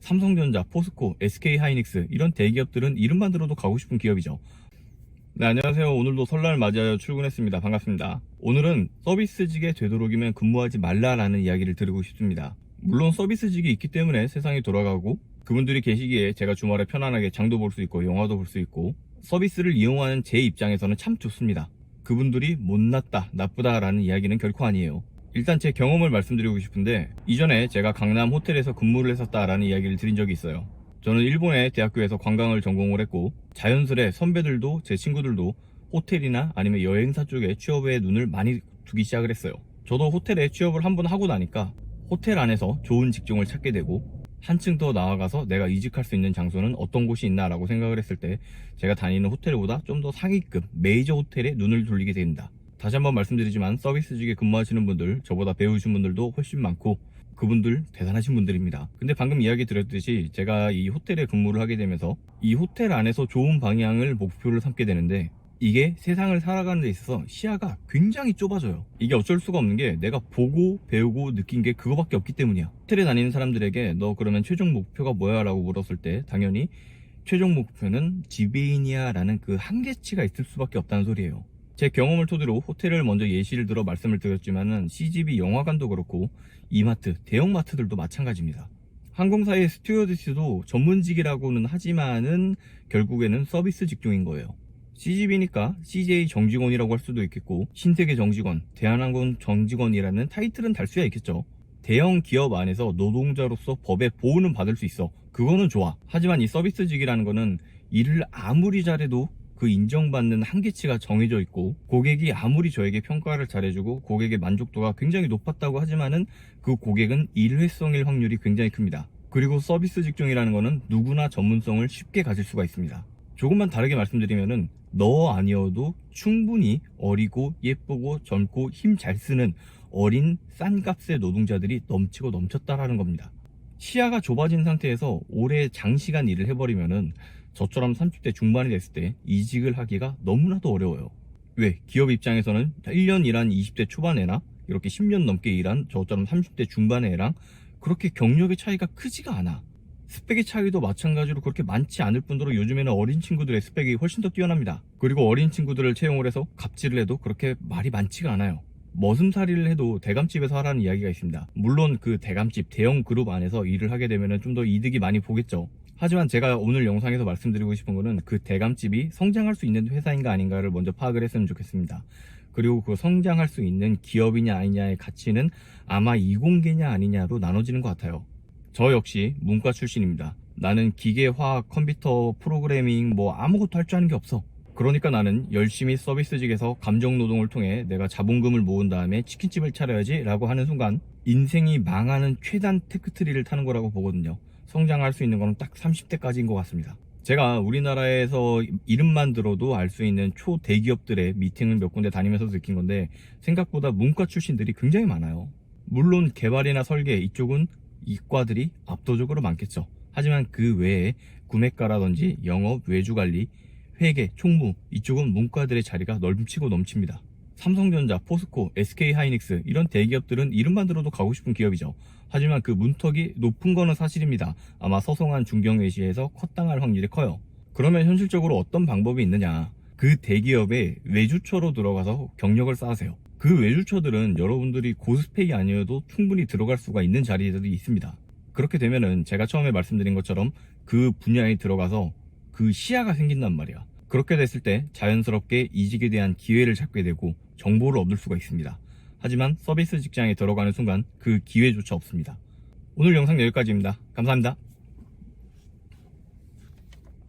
삼성전자, 포스코, SK하이닉스 이런 대기업들은 이름만 들어도 가고 싶은 기업이죠. 네, 안녕하세요. 오늘도 설날 맞이하여 출근했습니다. 반갑습니다. 오늘은 서비스직에 되도록이면 근무하지 말라라는 이야기를 드리고 싶습니다. 물론 서비스직이 있기 때문에 세상이 돌아가고 그분들이 계시기에 제가 주말에 편안하게 장도 볼 수 있고 영화도 볼 수 있고 서비스를 이용하는 제 입장에서는 참 좋습니다. 그분들이 못났다, 나쁘다라는 이야기는 결코 아니에요. 일단 제 경험을 말씀드리고 싶은데 이전에 제가 강남 호텔에서 근무를 했었다라는 이야기를 드린 적이 있어요. 저는 일본의 대학교에서 관광을 전공을 했고 자연스레 선배들도 제 친구들도 호텔이나 아니면 여행사 쪽에 취업에 눈을 많이 두기 시작을 했어요. 저도 호텔에 취업을 한번 하고 나니까 호텔 안에서 좋은 직종을 찾게 되고 한층 더 나아가서 내가 이직할 수 있는 장소는 어떤 곳이 있나 라고 생각을 했을 때 제가 다니는 호텔보다 좀 더 상위급 메이저 호텔에 눈을 돌리게 됩니다. 다시 한번 말씀드리지만 서비스직에 근무하시는 분들, 저보다 배우신 분들도 훨씬 많고 그분들 대단하신 분들입니다. 근데 방금 이야기 드렸듯이 제가 이 호텔에 근무를 하게 되면서 이 호텔 안에서 좋은 방향을 목표를 삼게 되는데 이게 세상을 살아가는 데 있어서 시야가 굉장히 좁아져요. 이게 어쩔 수가 없는 게 내가 보고 배우고 느낀 게 그거밖에 없기 때문이야. 호텔에 다니는 사람들에게 너 그러면 최종 목표가 뭐야? 라고 물었을 때 당연히 최종 목표는 지배인이야 라는 그 한계치가 있을 수밖에 없다는 소리예요. 제 경험을 토대로 호텔을 먼저 예시를 들어 말씀을 드렸지만은 CGV 영화관도 그렇고 이마트, 대형마트들도 마찬가지입니다. 항공사의 스튜어디스도 전문직이라고는 하지만은 결국에는 서비스 직종인 거예요. CGV니까 CJ 정직원이라고 할 수도 있겠고 신세계 정직원, 대한항공 정직원이라는 타이틀은 달 수야 있겠죠. 대형 기업 안에서 노동자로서 법의 보호는 받을 수 있어. 그거는 좋아. 하지만 이 서비스직이라는 거는 일을 아무리 잘해도 그 인정받는 한계치가 정해져 있고 고객이 아무리 저에게 평가를 잘해주고 고객의 만족도가 굉장히 높았다고 하지만은 그 고객은 일회성일 확률이 굉장히 큽니다. 그리고 서비스 직종이라는 거는 누구나 전문성을 쉽게 가질 수가 있습니다. 조금만 다르게 말씀드리면은 너 아니어도 충분히 어리고 예쁘고 젊고 힘 잘 쓰는 어린 싼 값의 노동자들이 넘치고 넘쳤다라는 겁니다. 시야가 좁아진 상태에서 오래 장시간 일을 해버리면은 저처럼 30대 중반이 됐을 때 이직을 하기가 너무나도 어려워요. 왜? 기업 입장에서는 1년 일한 20대 초반 애나 이렇게 10년 넘게 일한 저처럼 30대 중반의 애랑 그렇게 경력의 차이가 크지가 않아. 스펙의 차이도 마찬가지로 그렇게 많지 않을 뿐더러 요즘에는 어린 친구들의 스펙이 훨씬 더 뛰어납니다. 그리고 어린 친구들을 채용을 해서 갑질을 해도 그렇게 말이 많지가 않아요. 머슴살이를 해도 대감집에서 하라는 이야기가 있습니다. 물론 그 대감집 대형 그룹 안에서 일을 하게 되면 좀 더 이득이 많이 보겠죠. 하지만 제가 오늘 영상에서 말씀드리고 싶은 거는 그 대감집이 성장할 수 있는 회사인가 아닌가를 먼저 파악을 했으면 좋겠습니다. 그리고 그 성장할 수 있는 기업이냐 아니냐의 가치는 아마 이공계냐 아니냐로 나눠지는 것 같아요. 저 역시 문과 출신입니다. 나는 기계, 화학, 컴퓨터, 프로그래밍 뭐 아무것도 할 줄 아는 게 없어. 그러니까 나는 열심히 서비스직에서 감정노동을 통해 내가 자본금을 모은 다음에 치킨집을 차려야지 라고 하는 순간 인생이 망하는 최단 테크트리를 타는 거라고 보거든요. 성장할 수 있는 건 딱 30대까지인 것 같습니다. 제가 우리나라에서 이름만 들어도 알 수 있는 초대기업들의 미팅을 몇 군데 다니면서 느낀 건데 생각보다 문과 출신들이 굉장히 많아요. 물론 개발이나 설계 이쪽은 이과들이 압도적으로 많겠죠. 하지만 그 외에 구매가라든지 영업, 외주관리, 회계, 총무 이쪽은 문과들의 자리가 넘치고 넘칩니다. 삼성전자, 포스코, SK하이닉스 이런 대기업들은 이름만 들어도 가고 싶은 기업이죠. 하지만 그 문턱이 높은 거는 사실입니다. 아마 서성한 중경외시에서 컷당할 확률이 커요. 그러면 현실적으로 어떤 방법이 있느냐? 그 대기업에 외주처로 들어가서 경력을 쌓으세요. 그 외주처들은 여러분들이 고스펙이 아니어도 충분히 들어갈 수가 있는 자리들이 있습니다. 그렇게 되면은 제가 처음에 말씀드린 것처럼 그 분야에 들어가서 그 시야가 생긴단 말이야. 그렇게 됐을 때 자연스럽게 이직에 대한 기회를 잡게 되고 정보를 얻을 수가 있습니다. 하지만 서비스 직장에 들어가는 순간 그 기회조차 없습니다. 오늘 영상 여기까지입니다. 감사합니다.